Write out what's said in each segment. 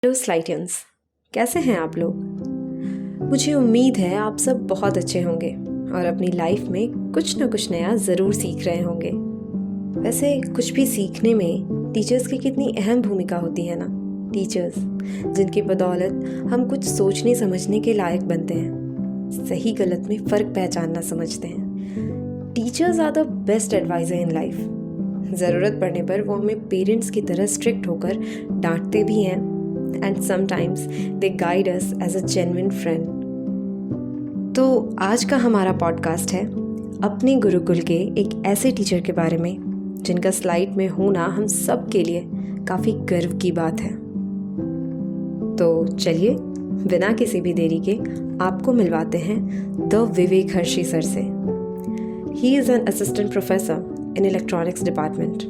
Hello स्लाइटियंस, कैसे हैं आप लोग। मुझे उम्मीद है आप सब बहुत अच्छे होंगे और अपनी लाइफ में कुछ ना कुछ नया ज़रूर सीख रहे होंगे। वैसे कुछ भी सीखने में टीचर्स की कितनी अहम भूमिका होती है ना। टीचर्स जिनकी बदौलत हम कुछ सोचने समझने के लायक बनते हैं, सही गलत में फ़र्क पहचानना समझते हैं। Teachers are the best adviser in life. ज़रूरत पड़ने पर वो हमें पेरेंट्स की तरह स्ट्रिक्ट होकर डांटते भी हैं, and sometimes they guide us as a genuine friend. तो आज का हमारा पॉडकास्ट है अपने गुरुकुल के एक ऐसे टीचर के बारे में जिनका स्लाइड में होना हम सब के लिए काफ़ी गर्व की बात है। तो चलिए बिना किसी भी देरी के आपको मिलवाते हैं द विवेक हर्षी सर से। He is an assistant professor in electronics department,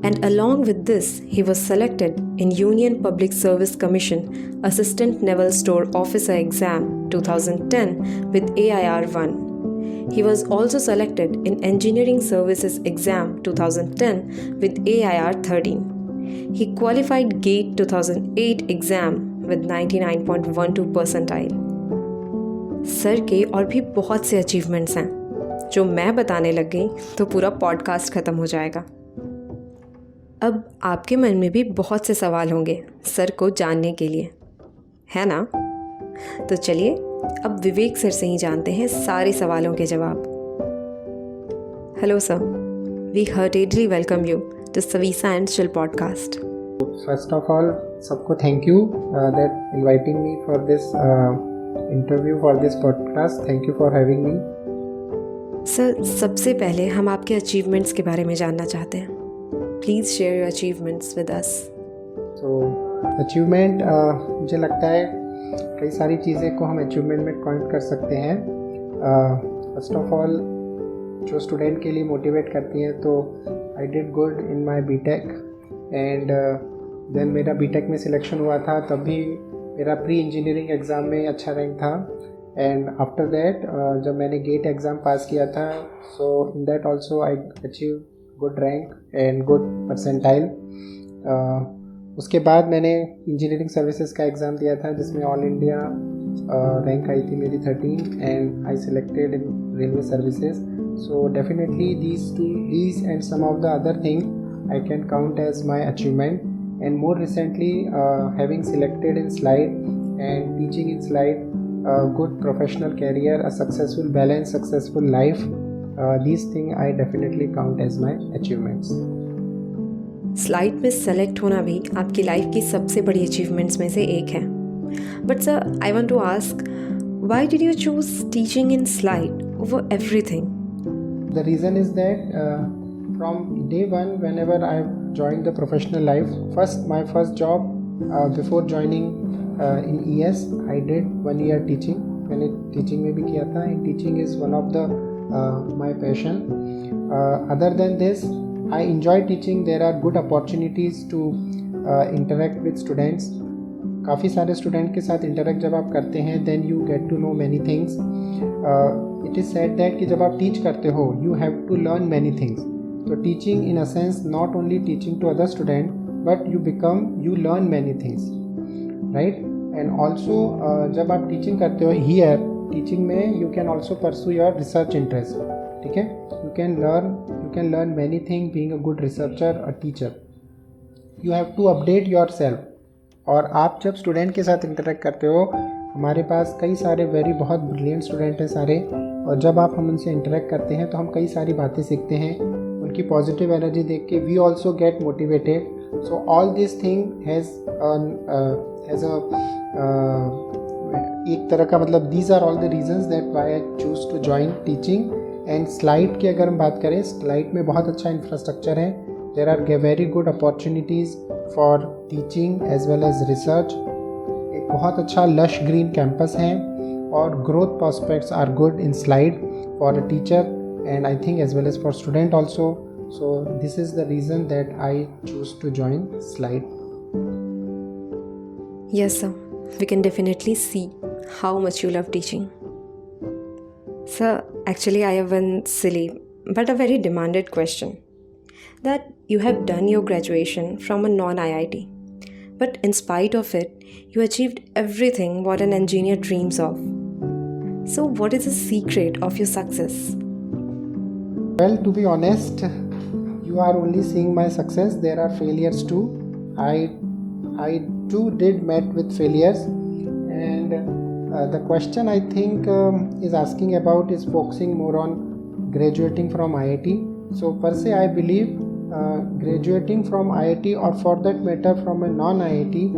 and along with this he was selected in Union Public Service Commission Assistant Naval Store Officer Exam 2010 with AIR 1. He was also selected in Engineering Services Exam 2010 with AIR 13. He qualified GATE 2008 exam with 99.12 percentile. Sir के और भी बहुत से achievements हैं जो मैं बताने लग गई तो पूरा पॉडकास्ट ख़त्म हो जाएगा। अब आपके मन में भी बहुत से सवाल होंगे सर को जानने के लिए, है ना? तो चलिए अब विवेक सर से ही जानते हैं सारे सवालों के जवाब। Hello sir, we heartedly welcome you to सवीसा and chill podcast. First of all सबको thank you that inviting me for this interview for this podcast. Thank you for having me. Sir, सबसे पहले हम आपके अचीवमेंट्स के बारे में जानना चाहते हैं। Please share your achievements with us. तो अचीवमेंट मुझे लगता है कई सारी चीज़ें को हम अचीवमेंट में काउंट कर सकते हैं। फर्स्ट ऑफ ऑल जो स्टूडेंट के लिए मोटिवेट करती हैं, तो I did good in my BTech and then मेरा बीटेक में सिलेक्शन हुआ था, तब भी मेरा प्री इंजीनियरिंग एग्ज़ाम में अच्छा रैंक था। एंड आफ्टर दैट जब मैंने गेट एग्ज़ाम पास किया था, so in that also I achieve good rank and good percentile. उसके बाद मैंने इंजीनियरिंग सर्विसेज का एग्ज़ाम दिया था जिसमें ऑल इंडिया रैंक आई थी मेरी 13 and I selected in railway services. So definitely these and some of the other things I can count as my achievement. And more recently having selected in slide and teaching in slide, a good professional career, a successful balance, successful life, these things I definitely count as my achievements. Slide में select होना भी आपकी life की सबसे बड़ी achievements में से एक है। But sir, I want to ask, why did you choose teaching in slide over everything? The reason is that from day one, whenever I joined the professional life, my first job before joining in ES, I did 1 year teaching. मैंने teaching में भी किया था, and teaching is one of the my passion. Other than this, I enjoy teaching. There are good opportunities to interact with students. काफ़ी सारे student के साथ interact जब आप करते हैं, then you get to know many things. It is said that कि जब आप टीच करते हो, you have to learn many things. तो teaching in a sense not only teaching to other student, but you learn many things, right? And also जब आप teaching करते हो, here टीचिंग में you can also pursue your research interest, ठीक है? You can learn many things being a good researcher, a teacher. You have to update yourself. और आप जब स्टूडेंट के साथ इंटरेक्ट करते हो, हमारे पास कई सारे बहुत ब्रिलियंट स्टूडेंट हैं सारे, और जब हम उनसे इंटरेक्ट करते हैं तो हम कई सारी बातें सीखते हैं। उनकी पॉजिटिव एनर्जी देख के we also get motivated. So all this thing has एक तरह का मतलब these are all the reasons that why I choose to join teaching. And slide की अगर हम बात करें, स्लाइड में बहुत अच्छा इंफ्रास्ट्रक्चर है। There are very good opportunities for teaching as well as research. एक बहुत अच्छा लश ग्रीन कैंपस है और growth prospects are good in slide for a teacher and I think as well as for student also. So this is the reason that I choose to join slide. Yes sir, we can definitely see how much you love teaching. Sir, actually I have one silly but a very demanded question, that you have done your graduation from a non-IIT, but in spite of it, you achieved everything what an engineer dreams of. So, what is the secret of your success? Well, to be honest, you are only seeing my success. There are failures too. I too did met with failures, and the question I think is asking about is focusing more on graduating from IIT. So per se, I believe graduating from IIT, or for that matter from a non-IIT,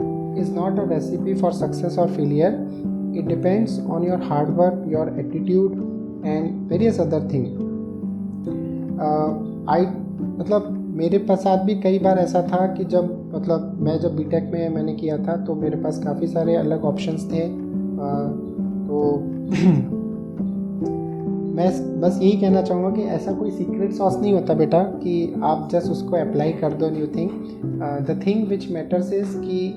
is not a recipe for success or failure. It depends on your hard work, your attitude, and various other things. मतलब मेरे साथ भी कई बार ऐसा था कि मैं जब बीटेक में मैंने किया था तो मेरे पास काफ़ी सारे अलग ऑप्शंस थे। तो मैं बस यही कहना चाहूँगा कि ऐसा कोई सीक्रेट सॉस नहीं होता बेटा कि आप जस्ट उसको अप्लाई कर दो new thing. The thing which matters is कि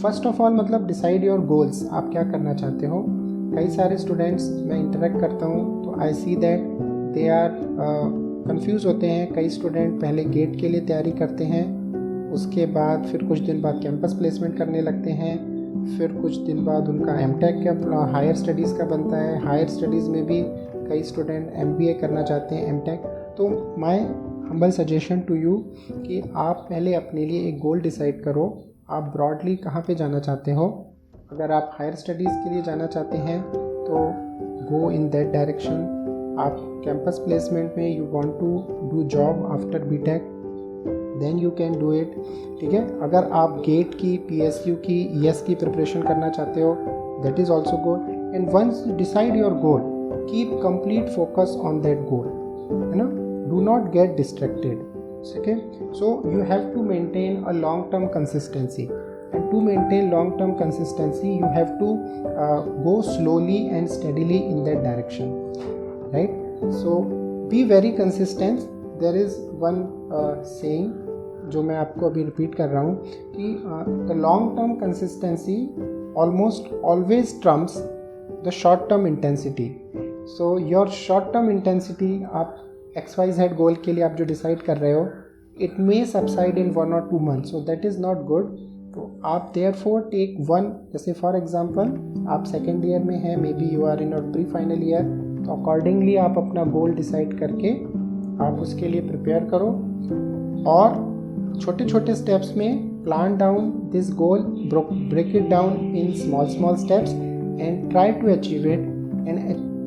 फर्स्ट ऑफ ऑल मतलब डिसाइड योर गोल्स, आप क्या करना चाहते हो। कई सारे स्टूडेंट्स मैं इंटरेक्ट करता हूँ तो I see that they are confuse होते हैं। कई स्टूडेंट पहले गेट के लिए तैयारी करते हैं, उसके बाद फिर कुछ दिन बाद कैंपस प्लेसमेंट करने लगते हैं, फिर कुछ दिन बाद उनका एमटेक का हायर स्टडीज़ का बनता है। हायर स्टडीज़ में भी कई स्टूडेंट एमबीए करना चाहते हैं, एमटेक। तो my humble suggestion to you कि आप पहले अपने लिए एक गोल डिसाइड करो, आप ब्रॉडली कहाँ पे जाना चाहते हो। अगर आप हायर स्टडीज़ के लिए जाना चाहते हैं तो गो इन दैट डायरेक्शन। आप कैंपस प्लेसमेंट में you want to do job after BTech, then you can do it. ठीक है, अगर आप गेट की, पीएसयू की, ईएस की प्रिपरेशन करना चाहते हो, that is also good. And once you decide your goal, keep complete focus on that goal, है ना। Do not get distracted. Okay, so you have to maintain a long-term consistency, and to maintain long-term consistency you have to go slowly and steadily in that direction, right? So be very consistent. There is one saying जो मैं आपको अभी repeat कर रहा हूँ कि the long-term consistency almost always trumps the short-term intensity. So your short-term intensity, आप XYZ गोल के लिए आप जो डिसाइड कर रहे हो, it may subside in 1 or 2 months, so that is not good. तो आप देयरफॉर टेक वन, जैसे फॉर एग्जांपल आप सेकेंड ईयर में हैं, maybe you are in और प्री फाइनल ईयर, तो अकॉर्डिंगली आप अपना गोल डिसाइड करके आप उसके लिए प्रिपेयर करो और छोटे छोटे स्टेप्स में plan down this goal, break it down in small steps and try to achieve it. And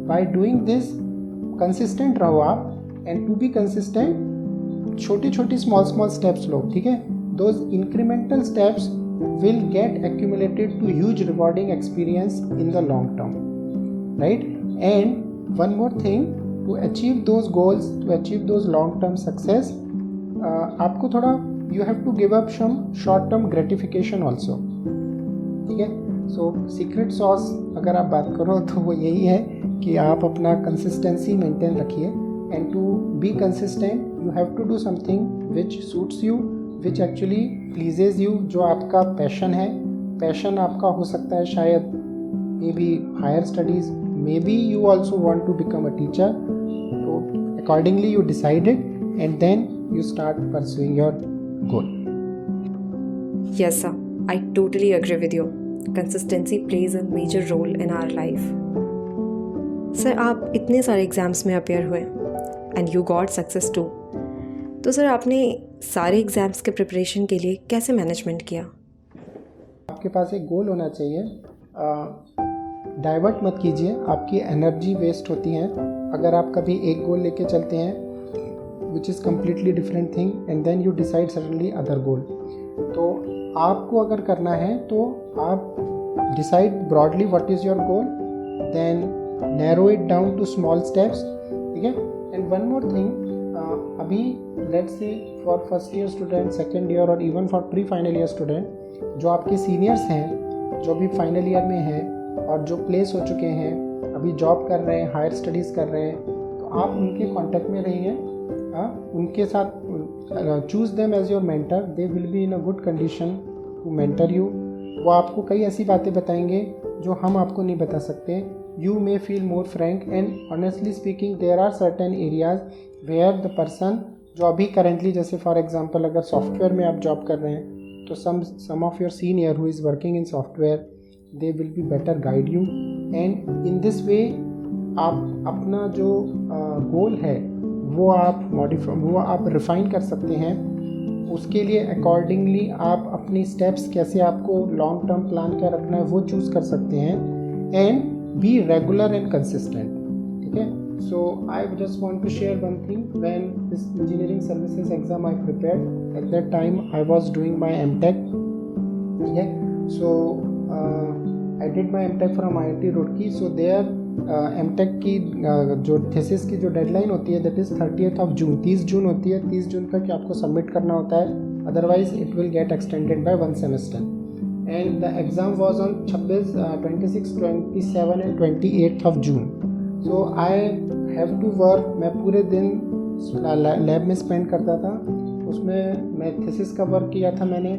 by doing this consistent रहो आप, एंड टू बी कंसिस्टेंट छोटी छोटी स्मॉल स्टेप्स लो, ठीक है। Those incremental steps will get accumulated to huge rewarding experience in the long term, right? And one more thing, to achieve those goals, to achieve those long term success, आपको थोड़ा you have to give up some short term gratification also, ठीक है। so secret sauce अगर आप बात करो तो वो यही है कि आप अपना consistency maintain रखिए, and to be consistent you have to do something which suits you, which actually pleases you, जो आपका पैशन है। पैशन आपका हो सकता है शायद maybe higher studies, maybe you also want to become a teacher. तो accordingly you decided and then you start pursuing your goal. Yes, sir. I totally agree with you. Consistency plays a major role in our life. Sir, आप इतने सारे exams में appear हुए and you got success too, तो sir आपने सारे exams के preparation के लिए कैसे मैनेजमेंट किया? आपके पास एक गोल होना चाहिए, डाइवर्ट मत कीजिए, आपकी एनर्जी वेस्ट होती है अगर आप कभी एक गोल लेके चलते हैं which is completely different thing and then you decide suddenly other goal. तो आपको अगर करना है तो आप decide broadly what is your goal, then narrow it down to small steps, ठीक है। एंड वन मोर थिंग, अभी let's say for first year student, second year और even for pre final year student, जो आपके seniors हैं, जो भी final year में हैं और जो प्लेस हो चुके हैं, अभी जॉब कर रहे हैं, हायर स्टडीज़ कर रहे हैं, तो आप उनके कांटेक्ट में रहिए, उनके साथ choose them as your mentor. They will be in a good condition to mentor you. वो आपको कई ऐसी बातें बताएंगे जो हम आपको नहीं बता सकते। You may feel more frank and honestly speaking there are certain areas where the person जो अभी करेंटली, जैसे फॉर एग्जांपल अगर सॉफ्टवेयर में आप जॉब कर रहे हैं तो some of your senior who is working in software, they will be better guide you, and in this way आप अपना जो गोल है वो आप रिफाइन कर सकते हैं। उसके लिए अकॉर्डिंगली आप अपनी स्टेप्स कैसे आपको लॉन्ग टर्म प्लान क्या रखना है वो चूज़ कर सकते हैं, and be regular and consistent. ठीक है, so I just want to share one thing. When this engineering services exam I prepared, at that time I was doing my MTech. Okay, so I did my MTech from IIT Roorkee. So there MTech की जो thesis की जो deadline होती है that is 30th June, 30 जून होती है। 30 जून तक आपको सबमिट करना होता है, otherwise it will get extended by 1 semester. And the exam was on 26, 26, 27 and 28 June. So I have to work, मैं पूरे दिन लैब में स्पेंड करता था, उसमें मैं थीसिस का वर्क किया था मैंने,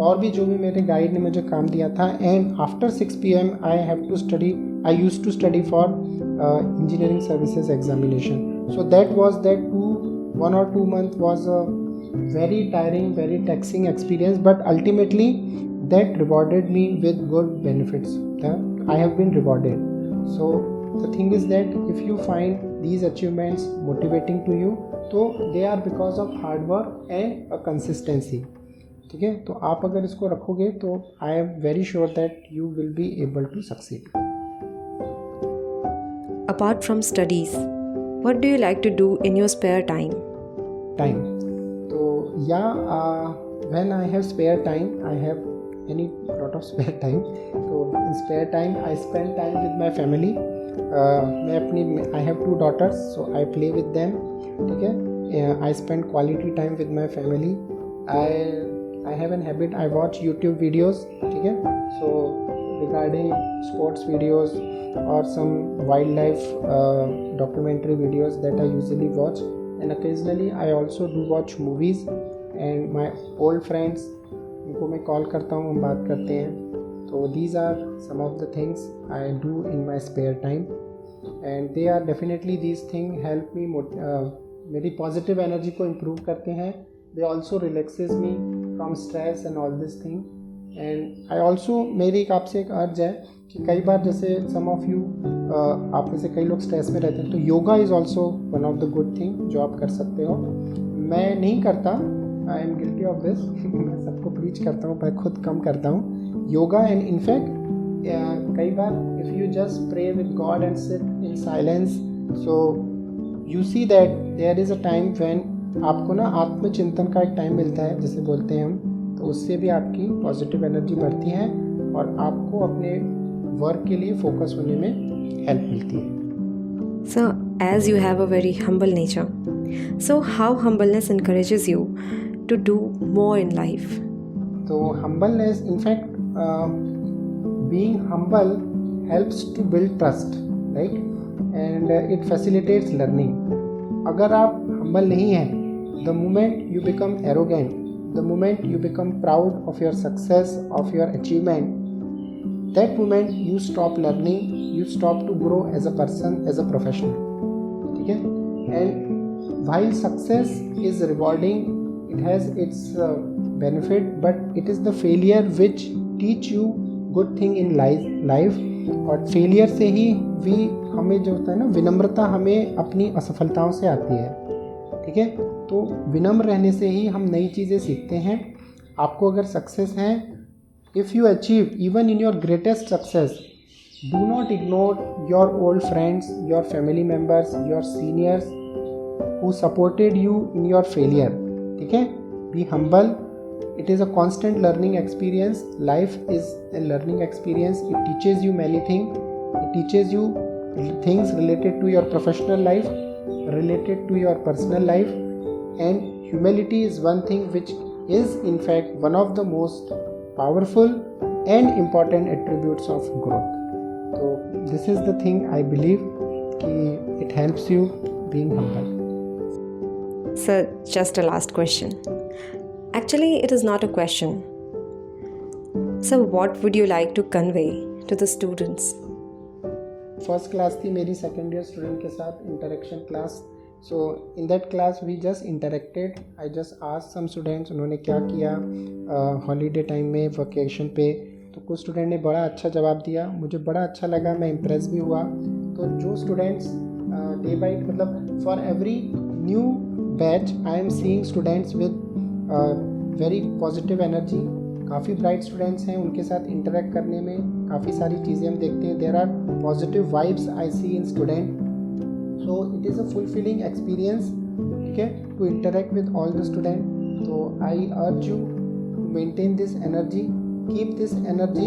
और भी जो भी मेरे गाइड ने मुझे काम दिया था। And after 6 PM I used to study for engineering services examination. So that was that 1 or 2 months was a very tiring, very taxing experience, but ultimately that rewarded me with good benefits. I have been rewarded. So the thing is that if you find these achievements motivating to you, so they are because of hard work and a consistency. ठीक है, तो आप अगर इसको रखोगे तो I am very sure that you will be able to succeed. Apart from studies, what do you like to do in your spare time? तो when I have spare time, I have any lot of spare time. तो in spare time I spend time with my family. I have 2 daughters, so I play with them. ठीक है, I spend quality time with my family. I have an habit, I watch YouTube videos. ठीक है, so regarding sports videos or some wildlife documentary videos that I usually watch, and occasionally I also do watch movies, and my old friends, उनको मैं call करता हूँ, हम बात करते हैं। तो these are some of the things I do in my spare time, and they are definitely, these things help me मेरी पॉजिटिव एनर्जी को इम्प्रूव करते हैं। they also relaxes me from stress and all this thing, and I also, मेरी एक आपसे एक अर्ज है कि कई बार जैसे some of you आप में से कई लोग स्ट्रेस में रहते हैं, तो yoga is also one of the good thing जो आप कर सकते हो। मैं नहीं करता, I am guilty of this मैं सबको प्रीच करता हूँ, मैं खुद कम करता हूँ योगा। एंड इनफैक्ट कई बार if you just pray with God and sit in silence, so you see that there is a time when आपको ना आत्मचिंतन का एक टाइम मिलता है जिसे बोलते हैं हम, तो उससे भी आपकी पॉजिटिव एनर्जी बढ़ती है और आपको अपने वर्क के लिए फोकस होने में हेल्प मिलती है। So, as you have a very humble nature, so how humbleness encourages you to do more in life? तो humbleness, in fact, being humble helps to build trust, right? And it facilitates learning. अगर आप humble नहीं हैं, the moment you become arrogant, the moment you become proud of your success, of your achievement, that moment you stop learning, you stop to grow as a person, as a professional. ठीक है, and while success is rewarding, it has its benefit, but it is the failure which teach you good thing in life. और failure से ही हमें जो होता है ना, विनम्रता हमें अपनी असफलताओं से आती है। ठीक है, तो विनम्र रहने से ही हम नई चीज़ें सीखते हैं। आपको अगर सक्सेस है, if you achieve even in your greatest success, do not ignore your old friends, your family members, your seniors who supported you in your failure. ठीक है, be humble. It is a constant learning experience. Life is a learning experience. It teaches you many things. It teaches you things related to your professional life, related to your personal life, and humility is one thing which is in fact one of the most powerful and important attributes of growth. So this is the thing I believe कि it helps you being humble. Sir, just a last question. Actually, it is not a question. So, what would you like to convey to the students? First class थी मेरी second year student के साथ interaction class. So in that class we just interacted. I just asked some students उन्होंने क्या किया holiday time में, vacation पे. तो कुछ स्टूडेंट ने बड़ा अच्छा जवाब दिया, मुझे बड़ा अच्छा लगा, मैं इम्प्रेस भी हुआ. तो जो स्टूडेंट्स डे बाई मतलब for every new batch I am seeing students with very positive energy. काफ़ी ब्राइट स्टूडेंट्स हैं, उनके साथ इंटरेक्ट करने में काफ़ी सारी चीज़ें हम देखते हैं. There are positive vibes I see in student. So it is a fulfilling experience, ठीक है, to interact with all the student. तो I urge you to maintain this energy, keep this energy,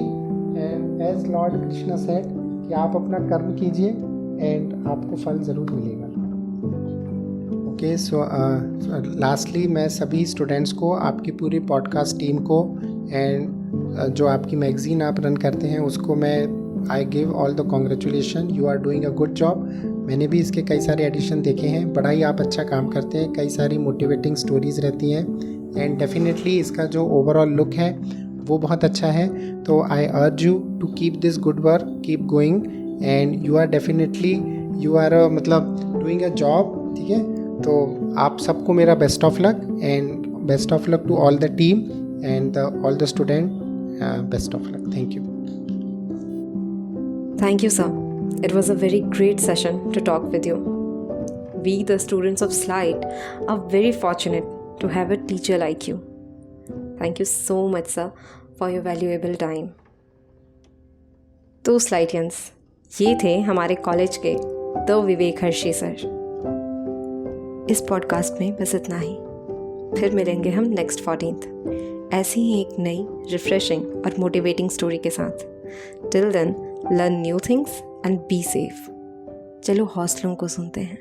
and as lord Krishna said कि आप अपना कर्म कीजिए and आपको फल ज़रूर मिलेगा. ओके, सो लास्टली मैं सभी स्टूडेंट्स को, आपकी पूरी पॉडकास्ट टीम को एंड जो आपकी मैगज़ीन आप रन करते हैं उसको मैं I give all the congratulation. You are doing a good job. मैंने भी इसके कई सारे एडिशन देखे हैं, बड़ा ही आप अच्छा काम करते हैं, कई सारी मोटिवेटिंग स्टोरीज़ रहती हैं एंड डेफिनेटली इसका जो ओवरऑल लुक है वो बहुत अच्छा है. तो I urge you to keep this good work, keep going and you are definitely you are मतलब डूइंग अ जॉब, ठीक है. तो आप सबको मेरा best of luck and best of luck to all the team and all the student. Best of luck. Thank you. Thank you, sir. It was a very great session to talk with you. We, the students of Slide, are very fortunate to have a teacher like you. Thank you so much, sir, for your valuable time. तो स्लाइडियंस, ये थे हमारे college के the Vivek Harshi sir. इस podcast में बस इतना ही. फिर मिलेंगे हम नेक्स्ट 14th ऐसी ही एक नई रिफ्रेशिंग और मोटिवेटिंग स्टोरी के साथ. Till then, learn new things and be safe. चलो हौसलों को सुनते हैं.